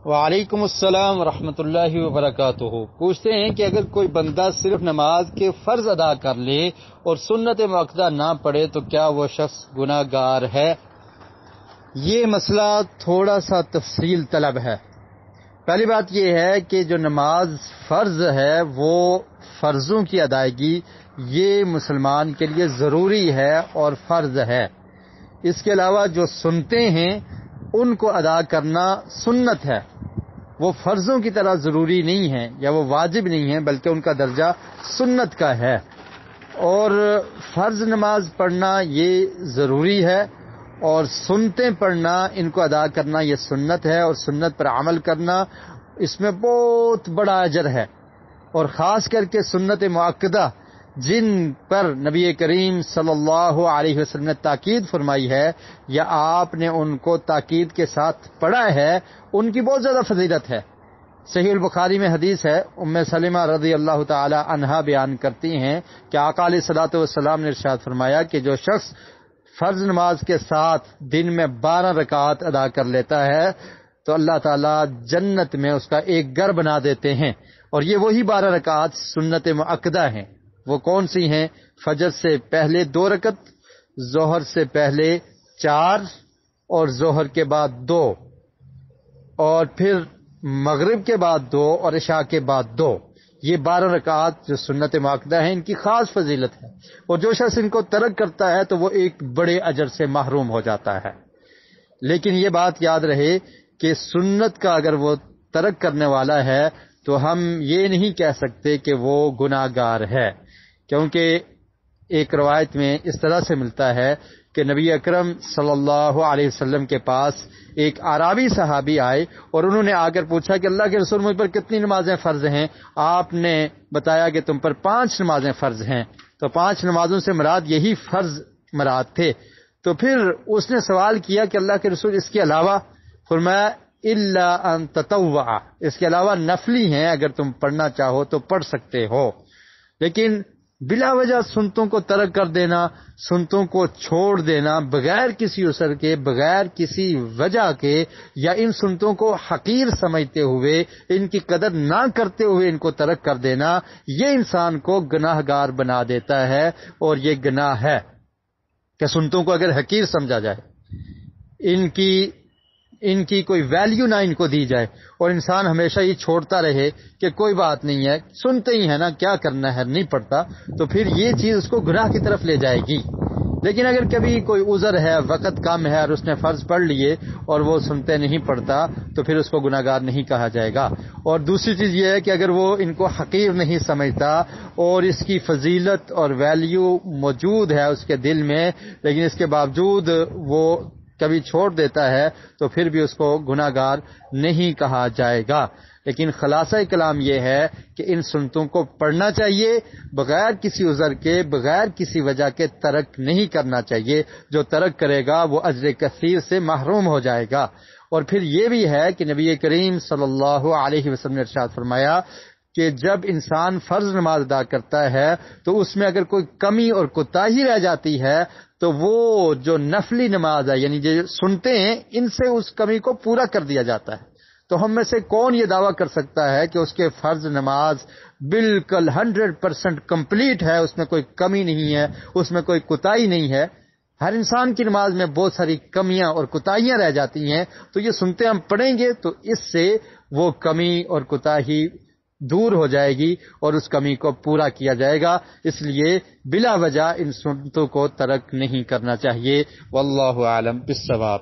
وعلیکم السلام ورحمۃ اللہ وبرکاتہ۔ پوچھتے ہیں کہ اگر کوئی بندہ صرف نماز کے فرض ادا کر لے اور سنت موکدہ نہ پڑھے تو کیا وہ شخص گناہ گار ہے؟ یہ مسئلہ تھوڑا سا تفصیل طلب ہے۔ پہلی بات یہ ہے کہ جو نماز فرض ہے وہ فرضوں کی ادائیگی یہ مسلمان کے لیے ضروری ہے اور فرض ہے۔ اس کے علاوہ جو سنتے ہیں ان کو ادا کرنا سنت ہے، وہ فرضوں کی طرح ضروری نہیں ہے یا وہ واجب نہیں ہے، بلکہ ان کا درجہ سنت کا ہے۔ اور فرض نماز پڑھنا یہ ضروری ہے اور سنتے پڑھنا، ان کو ادا کرنا یہ سنت ہے، اور سنت پر عمل کرنا اس میں بہت بڑا اجر ہے۔ اور خاص کر کے سنت موکدہ جن پر نبی کریم صلی اللہ علیہ وسلم نے تاکید فرمائی ہے یا آپ نے ان کو تاکید کے ساتھ پڑھا ہے، ان کی بہت زیادہ فضیلت ہے۔ صحیح البخاری میں حدیث ہے، ام سلمہ رضی اللہ تعالی عنہا بیان کرتی ہیں کہ آقا علیہ الصلوۃ والسلام نے ارشاد فرمایا کہ جو شخص فرض نماز کے ساتھ دن میں 12 رکعات ادا کر لیتا ہے تو اللہ تعالی جنت میں اس کا ایک گھر بنا دیتے ہیں، اور یہ وہی 12 رکعات سنت موکدہ ہیں۔ وہ کون سی ہیں؟ فجر سے پہلے 2 رکعت، ظہر سے پہلے 4 اور ظہر کے بعد 2، اور پھر مغرب کے بعد 2 اور عشاء کے بعد 2۔ یہ 12 رکعات جو سنت موکدہ ہیں ان کی خاص فضیلت ہے، اور جو شخص ان کو ترک کرتا ہے تو وہ ایک بڑے اجر سے محروم ہو جاتا ہے۔ لیکن یہ بات یاد رہے کہ سنت کا اگر وہ ترک کرنے والا ہے تو ہم یہ نہیں کہہ سکتے کہ وہ گناہ گار ہے، کیونکہ ایک روایت میں اس طرح سے ملتا ہے کہ نبی اکرم صلی اللہ علیہ وسلم کے پاس ایک اعرابی صحابی آئے اور انہوں نے آ کر پوچھا کہ اللہ کے رسول، مجھ پر کتنی نمازیں فرض ہیں؟ آپ نے بتایا کہ تم پر 5 نمازیں فرض ہیں۔ تو 5 نمازوں سے مراد یہی فرض مراد تھے۔ تو پھر اس نے سوال کیا کہ اللہ کے رسول اس کے علاوہ؟ فرمایا الا ان تطوع، اس کے علاوہ نفلی ہیں، اگر تم پڑھنا چاہو تو پڑھ سکتے ہو۔ لیکن بلا وجہ سنتوں کو ترک کر دینا، سنتوں کو چھوڑ دینا بغیر کسی عذر کے، بغیر کسی وجہ کے، یا ان سنتوں کو حقیر سمجھتے ہوئے، ان کی قدر نہ کرتے ہوئے ان کو ترک کر دینا، یہ انسان کو گناہ گار بنا دیتا ہے، اور یہ گناہ ہے کہ سنتوں کو اگر حقیر سمجھا جائے، ان کی کوئی ویلیو نہ ان کو دی جائے، اور انسان ہمیشہ یہ چھوڑتا رہے کہ کوئی بات نہیں ہے، سنتے ہی ہے نا، کیا کرنا ہے، نہیں پڑھتا، تو پھر یہ چیز اس کو گناہ کی طرف لے جائے گی۔ لیکن اگر کبھی کوئی عذر ہے، وقت کم ہے، اور اس نے فرض پڑھ لیے اور وہ سنتے نہیں پڑھتا تو پھر اس کو گناہ گار نہیں کہا جائے گا۔ اور دوسری چیز یہ ہے کہ اگر وہ ان کو حقیر نہیں سمجھتا اور اس کی فضیلت اور ویلیو موجود ہے اس کے دل میں، لیکن اس کے باوجود وہ کبھی چھوڑ دیتا ہے تو پھر بھی اس کو گناہ گار نہیں کہا جائے گا۔ لیکن خلاصہ کلام یہ ہے کہ ان سنتوں کو پڑھنا چاہیے، بغیر کسی عذر کے، بغیر کسی وجہ کے ترک نہیں کرنا چاہیے۔ جو ترک کرے گا وہ اجر کثیر سے محروم ہو جائے گا۔ اور پھر یہ بھی ہے کہ نبی کریم صلی اللہ علیہ وسلم نے ارشاد فرمایا کہ جب انسان فرض نماز ادا کرتا ہے تو اس میں اگر کوئی کمی اور کوتاہی رہ جاتی ہے تو وہ جو نفلی نماز ہے، یعنی جو سنتے ہیں، ان سے اس کمی کو پورا کر دیا جاتا ہے۔ تو ہم میں سے کون یہ دعویٰ کر سکتا ہے کہ اس کے فرض نماز بالکل 100% کمپلیٹ ہے، اس میں کوئی کمی نہیں ہے، اس میں کوئی کوتاہی نہیں ہے؟ ہر انسان کی نماز میں بہت ساری کمیاں اور کوتاہیاں رہ جاتی ہیں، تو یہ سنتے ہم پڑھیں گے تو اس سے وہ کمی اور کوتاہی دور ہو جائے گی اور اس کمی کو پورا کیا جائے گا۔ اس لیے بلا وجہ ان سنتوں کو ترک نہیں کرنا چاہیے۔ واللہ اعلم بالصواب۔